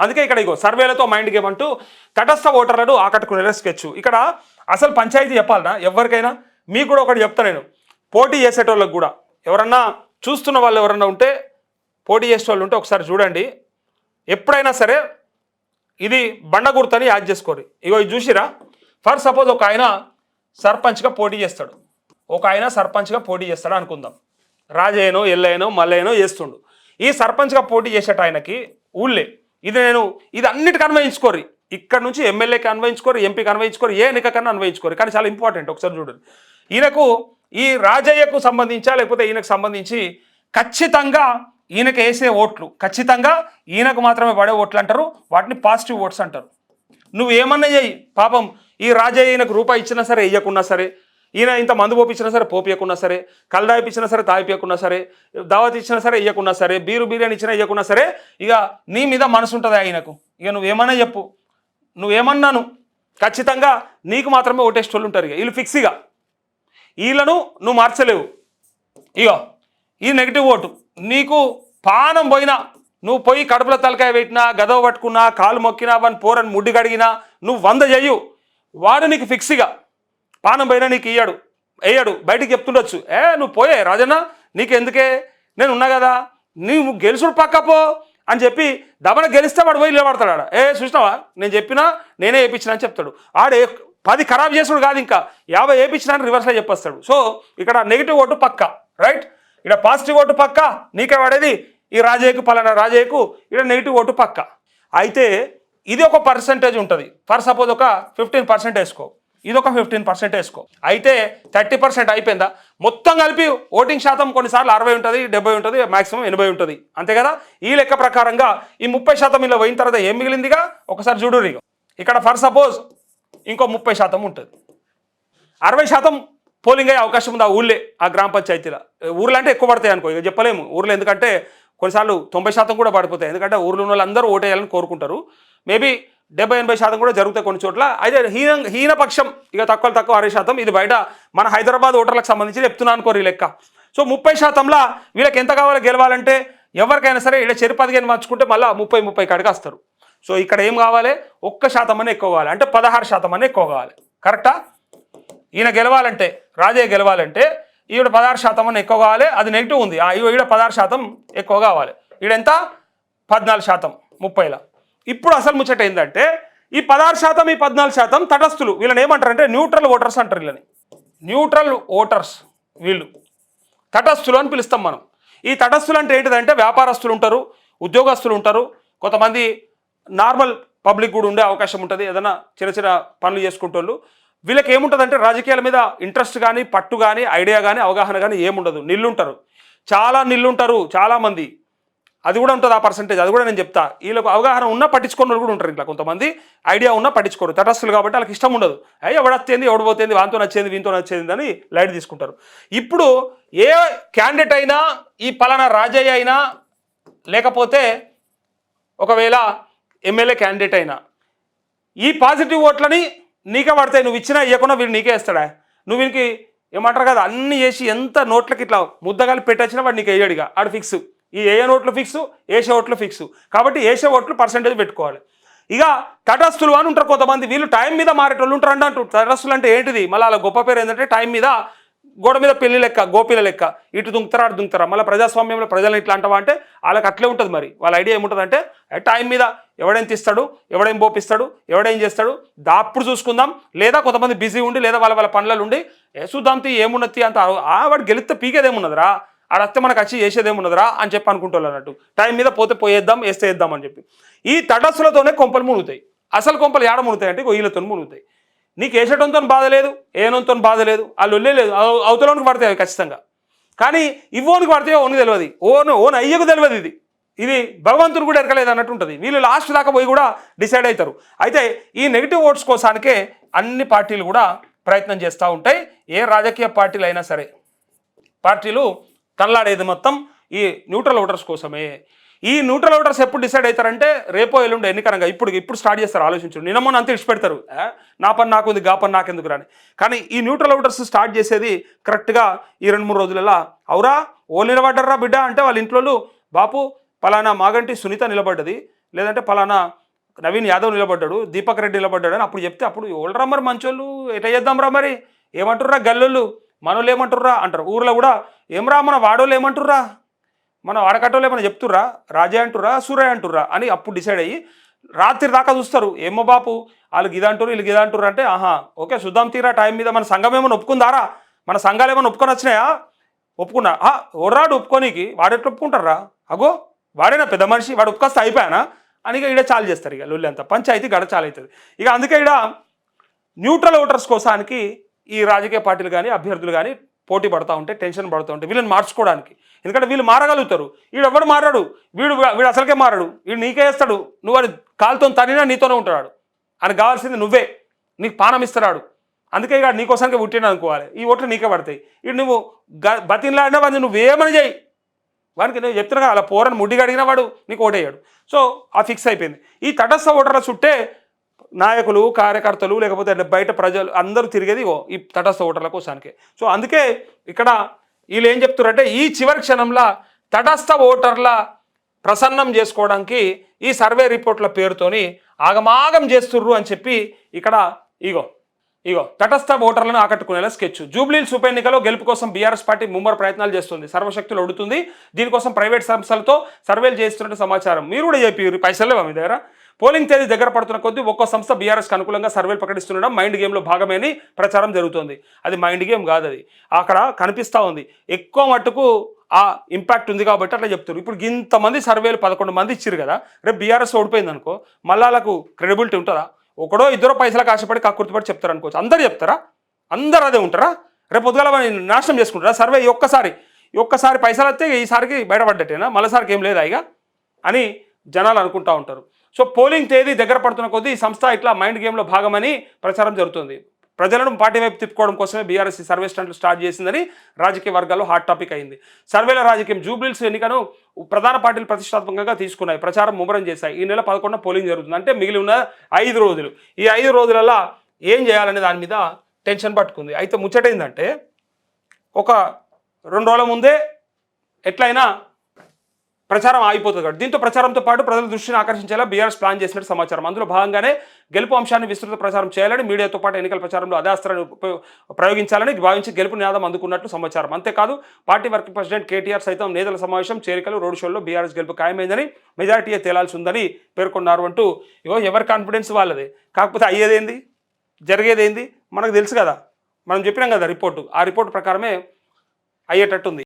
అందుకే ఇక్కడ ఇగో సర్వేలతో mind game అంటూ తటస్థ ఓటర్లను ఆకట్టుకునే స్కెచ్. ఇక్కడ అసలు పంచాయతీ చెప్పాలనా ఎవరికైనా? మీకు కూడా ఒకటి చెప్తా నేను, పోటీ చేసేటోళ్ళకి కూడా, ఎవరన్నా చూస్తున్న వాళ్ళు ఎవరన్నా ఉంటే, పోటీ చేసేటోళ్ళు ఉంటే ఒకసారి చూడండి. ఎప్పుడైనా సరే ఇది బండ గుర్తని యాడ్ చేసుకోరు. ఇగో ఇది చూసిరా, ఫర్ సపోజ్ ఒక ఆయన సర్పంచ్గా పోటీ చేస్తాడు, అనుకుందాం. రాజయ్యనో ఎల్లయ్యనో మల్లయ్యనో చేస్తుండు. ఈ సర్పంచ్గా పోటీ చేసేట ఆయనకి ఊళ్ళే ఇది అన్నిటికీ అన్వయించుకోరు. ఇక్కడ నుంచి ఎమ్మెల్యేకి అన్వయించుకోరు, ఎంపీకి అన్వయించుకోరు, ఏ ఎన్నికన్నా అన్వయించుకోరు. కానీ చాలా ఇంపార్టెంట్, ఒకసారి చూడండి. ఈయనకు ఈ రాజయ్యకు సంబంధించా లేకపోతే ఈయనకు సంబంధించి ఖచ్చితంగా ఈయనకు వేసే ఓట్లు, ఖచ్చితంగా ఈయనకు మాత్రమే పడే ఓట్లు అంటారు. వాటిని పాజిటివ్ ఓట్స్ అంటారు. నువ్వు ఏమన్నా చెయ్యి, పాపం ఈ రాజయ్య ఈయనకు రూపాయి ఇచ్చినా సరే ఇవ్వకున్నా సరే, ఈయన ఇంత మందు పోపించినా సరే పోపియకున్నా సరే, కల్దాయిపించినా సరే తాగిపియకున్నా సరే, దావత్ ఇచ్చినా సరే ఇవ్వకున్నా సరే, బిర్యానీ ఇచ్చినా ఇవ్వకున్నా సరే, ఇక నీ మీద మనసు ఉంటుంది ఆయనకు. ఇక నువ్వేమన్నా చెప్పు, నువ్వేమన్నాను, ఖచ్చితంగా నీకు మాత్రమే ఓటేసేటోళ్ళు ఉంటారు. ఇక వీళ్ళు ఫిక్స్. ఇక వీళ్ళను నువ్వు మార్చలేవు. ఇగో ఈ నెగిటివ్ ఓటు నీకు పానం పోయినా, నువ్వు పోయి కడుపుల తలకాయ పెట్టినా, గదవ పట్టుకున్నా, కాలు మొక్కినా, వాని పోరని ముడ్డి కడిగినా, నువ్వు 100 చెయ్యు, వాడు నీకు ఫిక్స్గా పానం పోయినా నీకు వేయడు. బయటికి చెప్తుండొచ్చు, నువ్వు పోయే రాజన్న, నీకు ఎందుకే, నేను ఉన్నా కదా, నువ్వు గెలుచుడు పక్కపో అని చెప్పి దమన గెలిస్తే వాడు పోయి నిలబడతాడు. ఆడ చూసినావా నేను చెప్పినా, నేనే వేయించినా అని చెప్తాడు. ఆడే 10 ఖరాబ్ చేసుడు కాదు, ఇంకా 50 వేయించినా అని రివర్స్లో చెప్పేస్తాడు. సో ఇక్కడ నెగిటివ్ ఓటు పక్క, రైట్. ఇక్కడ పాజిటివ్ ఓటు పక్క, నీకే పడేది ఈ రాజయ్యకు, పలానా రాజయ్యకు ఇక్కడ నెగిటివ్ ఓటు పక్క. అయితే ఇది ఒక పర్సెంటేజ్ ఉంటుంది. ఫర్ సపోజ్ ఒక 15% వేసుకో, ఇది ఒక 15% వేసుకో. అయితే 30% అయిపోయిందా? మొత్తం కలిపి ఓటింగ్ శాతం కొన్నిసార్లు 60 ఉంటుంది, 70 ఉంటుంది, మాక్సిమం 80 ఉంటుంది, అంతే కదా. ఈ లెక్క ప్రకారంగా ఈ 30% ఇలా పోయిన తర్వాత ఏం మిగిలిందిగా ఒకసారి చూడు. ఇక్కడ ఫర్ సపోజ్ ఇంకో 30% ఉంటుంది. 60% పోలింగ్ అయ్యే అవకాశం ఉంది ఆ ఊళ్ళే, ఆ గ్రామ పంచాయతీలో. ఊర్లు అంటే ఎక్కువ పడతాయి అనుకో, ఇక చెప్పలేము ఊర్లో, ఎందుకంటే కొన్నిసార్లు 90% కూడా పడిపోతాయి. ఎందుకంటే ఊర్లో ఉన్న వాళ్ళందరూ ఓటేయాలని కోరుకుంటారు. మేబీ 70-80% కూడా జరుగుతాయి కొన్ని చోట్ల. అయితే హీనపక్షం ఇక తక్కువ 60%. ఇది బయట మన హైదరాబాద్ ఓటర్లకు సంబంధించి చెప్తున్నాను అనుకోరు ఈ లెక్క. సో 30%లా వీళ్ళకి ఎంత కావాలో గెలవాలంటే, ఎవరికైనా సరే ఇక్కడ చెరు 15 మార్చుకుంటే మళ్ళీ 30 కాడికి వస్తారు. సో ఇక్కడ ఏం కావాలి, 1% అనే ఎక్కువ కావాలి, అంటే 16% అనే ఎక్కువ కావాలి. కరెక్టా? ఈయన గెలవాలంటే, రాజయ్య గెలవాలంటే ఈవిడ 16% అనే ఎక్కువ కావాలి. అది నెగిటివ్ ఉంది, ఈవిడ 16% ఎక్కువ కావాలి. ఈడెంత 14% 30ల. ఇప్పుడు అసలు ముచ్చట ఏంటంటే, ఈ 16% ఈ 14% తటస్థులు. వీళ్ళని ఏమంటారంటే న్యూట్రల్ ఓటర్స్ అంటారు. వీళ్ళని న్యూట్రల్ ఓటర్స్, వీళ్ళు తటస్థులు అని పిలుస్తాం మనం. ఈ తటస్థులు అంటే ఏంటిదంటే, వ్యాపారస్తులు ఉంటారు, ఉద్యోగస్తులు ఉంటారు, కొంతమంది నార్మల్ పబ్లిక్ కూడా ఉండే అవకాశం ఉంటుంది, ఏదైనా చిన్న పనులు చేసుకుంటోళ్ళు. వీళ్ళకి ఏముంటుందంటే రాజకీయాల మీద ఇంట్రెస్ట్ కానీ, పట్టు కానీ, ఐడియా కానీ, అవగాహన కానీ ఏముండదు. నిల్లుంటారు, నిల్లుంటారు చాలామంది. అది కూడా ఉంటుంది ఆ పర్సంటేజ్, అది కూడా నేను చెప్తా. వీళ్ళకు అవగాహన ఉన్నా పట్టించుకున్న వాళ్ళు కూడా ఉంటారు. ఇట్లా కొంతమంది ఐడియా ఉన్నా పట్టించుకోరు, తటస్థులు కాబట్టి వాళ్ళకి ఇష్టం ఉండదు. ఎవడొచ్చేది ఎవడిపోతుంది, వాంతో నచ్చేది వీంతో నచ్చేది అని లైట్ తీసుకుంటారు. ఇప్పుడు ఏ క్యాండిడేట్ అయినా, ఈ పలానా రాజయ్య అయినా, లేకపోతే ఒకవేళ ఎమ్మెల్యే క్యాండిడేట్ అయినా, ఈ పాజిటివ్ ఓట్లని నీకే పడతాయి. నువ్వు ఇచ్చినా ఇవ్వకుండా వీడు నీకే వేస్తాడా? నువ్వు వీనికి ఏమంటారు కదా, అన్ని చేసి ఎంత నోట్లకి ఇట్లా ముద్దగాలి పెట్టొచ్చినా వాడు నీకు వేయడిగా, ఆడు ఫిక్స్. ఈ ఏ ఓట్లు ఫిక్స్, ఏసే ఓట్లు ఫిక్స్. కాబట్టి ఏసే ఓట్లు పర్సెంటేజ్ పెట్టుకోవాలి. ఇక తటస్థులు అని ఉంటారు కొంతమంది, వీళ్ళు టైం మీద మారేటోళ్ళు ఉంటారు అంటూ. తటస్థులు అంటే ఏంటిది, మళ్ళీ అలా గొప్ప పేరు ఏంటంటే టైం మీద, గోడ మీద పెళ్లి లెక్క, గోపిల లెక్క, ఇటు దుంకుతారా అటు దుంకుతారా. మళ్ళీ ప్రజాస్వామ్యంలో ప్రజలను ఇట్లా అంటావా అంటే వాళ్ళకి అట్లే ఉంటుంది. మరి వాళ్ళ ఐడియా ఏముంటుంది అంటే, టైం మీద ఎవడేం తీస్తాడు, ఎవడేం పోపిస్తాడు, ఎవడేం చేస్తాడు అప్పుడు చూసుకుందాం. లేదా కొంతమంది బిజీ ఉండి, లేదా వాళ్ళ పనులలో ఉండి చూద్దాంతి ఏమున్నది అంత, వాడు గెలిస్తే పీకేదేమున్నదిరా, ఆడస్తే మనకు వచ్చి చేసేదేమున్నదిరా అని చెప్పి అనుకుంటారు అన్నట్టు. టైం మీద పోతే పోయేద్దాం, వేస్తే వేద్దాం అని చెప్పి. ఈ తటస్థులతోనే కొంపలు మునుగుతాయి. అసలు కొంపలు ఏడ మునుగుతాయి అంటే వీళ్ళతో మునుగుతాయి. నీకు వేసేటంతో బాధ లేదు, ఏనంతో బాధ లేదు, వాళ్ళు వెళ్ళలేదు, అవతలోనికి పడతాయి ఖచ్చితంగా. కానీ ఇవ్వోనికి పడితే ఓనికి తెలియదు, ఓన్ అయ్యకు తెలియదు. ఇది భగవంతుడు కూడా ఎరకలేదు అన్నట్టు ఉంటుంది. వీళ్ళు లాస్ట్ దాకా పోయి కూడా డిసైడ్ అవుతారు. అయితే ఈ నెగిటివ్ ఓట్స్ కోసానికే అన్ని పార్టీలు కూడా ప్రయత్నం చేస్తూ ఉంటాయి. ఏ రాజకీయ పార్టీలు అయినా సరే, పార్టీలు తనలాడేది మొత్తం ఈ న్యూట్రల్ ఓటర్స్ కోసమే. ఈ న్యూట్రల్ ఓటర్స్ ఎప్పుడు డిసైడ్ అవుతారంటే, రేపో ఎల్లుండి ఎన్నికరంగా ఇప్పుడు స్టార్ట్ చేస్తారు ఆలోచించు. నిన్న మొన్న అంతా ఇడిచిపెడతారు, నా పని నాకుంది, గా పని నాకెందుకు రాని. కానీ ఈ న్యూట్రల్ ఓటర్స్ స్టార్ట్ చేసేది కరెక్ట్గా ఈ 2-3 రోజులలో. అవురా ఓ నిలబడ్డర్రా బిడ్డ అంటే వాళ్ళ ఇంట్లో, బాపు పలానా మాగంటి సునీత నిలబడ్డది, లేదంటే పలానా నవీన్ యాదవ్ నిలబడ్డాడు, దీపక్ రెడ్డి నిలబడ్డాడు అని అప్పుడు చెప్తే అప్పుడు ఎవరురా మరి మంచోళ్ళు, ఎట్లా చేద్దాంరా మరి, ఏమంటుర్రా గల్లోళ్ళు, మనోళ్ళు ఏమంటుర్రా అంటారు. ఊర్లో కూడా ఏమరా మన వాడోళ్ళు ఏమంటుర్రా, మన వాడకట్టోళ్ళు ఏమైనా చెప్తుర్రా, రాజే అంటుర్రా సూర్య అంటుర్రా అని అప్పుడు డిసైడ్ అయ్యి రాత్రి దాకా చూస్తారు. ఏమో బాపు వాళ్ళు గిదంటారు వీళ్ళు గిదంటారు అంటే ఆహా ఓకే చూద్దాం తీరా టైం మీద మన సంఘం ఏమైనా ఒప్పుకుందారా, మన సంఘాలు ఏమైనా ఒప్పుకొని వచ్చినాయా, ఒప్పుకున్నా ఒర్రాడు ఒప్పుకోనికి వాడెట్లు ఒప్పుకుంటారా, అగో వాడేనా పెద్ద మనిషి, వాడు ఒప్పుకొస్తే అయిపోయానా అని ఇక ఈడ చాలు చేస్తారు. ఇక లొల్లి అంతా పంచాయతీ గడ చాలు అవుతుంది. ఇక అందుకే ఇక్కడ న్యూట్రల్ ఓటర్స్ కోసానికి ఈ రాజకీయ పార్టీలు కానీ అభ్యర్థులు కానీ పోటీ పడుతూ ఉంటే టెన్షన్ పడుతూ ఉంటే వీళ్ళని మార్చుకోవడానికి. ఎందుకంటే వీళ్ళు మారగలుగుతారు, వీడు ఎవడు మారాడు, వీడు వీడు అసలుకే మారాడు, వీడు నీకే వేస్తాడు, నువ్వు అది కాలుతో తనినా నీతోనే ఉంటాడు, అని కావాల్సింది నువ్వే, నీకు పానం ఇస్తాడు. అందుకే ఇక నీకోసానికి పుట్టిన అనుకోవాలి, ఈ ఓట్లు నీకే పడతాయి. ఇటు నువ్వు బతిన్లాడినా వాడిని నువ్వేమని చేయి, వానికి నేను చెప్తున్నా అలా పోరని ముడ్డిగా అడిగినా వాడు నీకు ఓటేయాడు. సో ఆ ఫిక్స్ అయిపోయింది. ఈ తటస్థ ఓటర్ల చుట్టే నాయకులు కార్యకర్తలు లేకపోతే బయట ప్రజలు అందరూ తిరిగేది ఈ తటస్థ ఓటర్ల కోసానికే. సో అందుకే ఇక్కడ వీళ్ళు ఏం చెప్తున్నారంటే ఈ చివరి క్షణంలో తటస్థ ఓటర్ల ప్రసన్నం చేసుకోవడానికి ఈ సర్వే రిపోర్ట్ల పేరుతోని ఆగమాగం చేస్తుర్రు అని చెప్పి ఇక్కడ ఇగో తటస్థ ఓటర్లను ఆకట్టుకునేలా స్కెచ్. జూబ్లీహిల్స్ ఉప ఎన్నికలో గెలుపు కోసం బీఆర్ఎస్ పార్టీ ముమ్మర ప్రయత్నాలు చేస్తుంది, సర్వశక్తులు అడుగుతుంది. దీనికోసం ప్రైవేట్ సంస్థలతో సర్వేలు చేస్తున్నట్టు సమాచారం. మీరు కూడా చెప్పి పైసలు లేవా మీ దగ్గర? పోలింగ్ తేదీ దగ్గర పడుతున్న కొద్దీ ఒక్కో సంస్థ బీఆర్ఎస్కి అనుకూలంగా సర్వేలు ప్రకటిస్తుండడం మైండ్ గేమ్లో భాగమని ప్రచారం జరుగుతుంది. అది మైండ్ గేమ్ కాదు, అది అక్కడ కనిపిస్తూ ఉంది. ఎక్కువ మట్టుకు ఆ ఇంపాక్ట్ ఉంది కాబట్టి అట్లా చెప్తారు. ఇప్పుడు ఇంతమంది సర్వేలు 11 మంది ఇచ్చారు కదా, రేపు బీఆర్ఎస్ ఓడిపోయింది అనుకో మళ్ళీ వాళ్ళకు క్రెడిబిలిటీ ఉంటుందా? ఒకడో ఇద్దరో పైసలకు ఆశపడి కక్కుర్తిపడి చెప్తారు అనుకోవచ్చు. అందరు చెప్తారా? అందరు అదే ఉంటారా? రేపు పొద్దుగాల నాశనం చేసుకుంటారా సర్వే? ఒక్కసారి పైసలు వస్తే ఈసారికి బయటపడ్డట్టేనా, మళ్ళీసారికి ఏం లేదా ఇక అని జనాలు అనుకుంటూ ఉంటారు. సో పోలింగ్ తేదీ దగ్గర పడుతున్న కొద్దీ ఈ సంస్థ ఇట్లా మైండ్ గేమ్లో భాగమని ప్రచారం జరుగుతుంది. ప్రజలను పార్టీ వైపు తిప్పుకోవడం కోసమే బీఆర్ఎస్ సర్వే స్టంట్లు స్టార్ట్ చేసిందని రాజకీయ వర్గాల్లో హాట్ టాపిక్ అయింది. సర్వేల రాజకీయం. జూబ్లీహిల్స్ ఎన్నికను ప్రధాన పార్టీలు ప్రతిష్టాత్మకంగా తీసుకున్నాయి, ప్రచారం ముమ్మరం చేశాయి. ఈ నెల 11న పోలింగ్ జరుగుతుంది, అంటే మిగిలి ఉన్న 5 రోజులు. ఈ 5 రోజులలో ఏం చేయాలనే దాని మీద టెన్షన్ పట్టుకుంది. అయితే ముచ్చటైందంటే ఒక 2 రోజుల ముందే ఎట్లయినా ప్రచారం ఆగిపోతుంది కాబట్టి దీంతో ప్రచారంతో పాటు ప్రజల దృష్టిని ఆకర్షించేలా బీఆర్ఎస్ ప్లాన్ చేసినట్టు సమాచారం. అందులో భాగంగానే గెలుపు అంశాన్ని విస్తృత ప్రచారం చేయాలని, మీడియాతో పాటు ఎన్నికల ప్రచారంలో అదే అస్త్రాన్ని ప్రయోగించాలని భావించి గెలుపు నినాదం అందుకున్నట్టు సమాచారం. అంతేకాదు పార్టీ వర్కింగ్ ప్రెసిడెంట్ కేటీఆర్ సైతం నేతల సమావేశం, చేరికలు, రోడ్ షోల్లో బీఆర్ఎస్ గెలుపు ఖాయమైందని, మెజారిటీ తేలాల్సి ఉందని పేర్కొన్నారు అంటూ ఎవరి కాన్ఫిడెన్స్ వాళ్ళదే. కాకపోతే అయ్యేదేంది, జరిగేదేంది మనకు తెలుసు కదా, మనం చెప్పినాం కదా రిపోర్టు. ఆ రిపోర్టు ప్రకారమే అయ్యేటట్టుంది.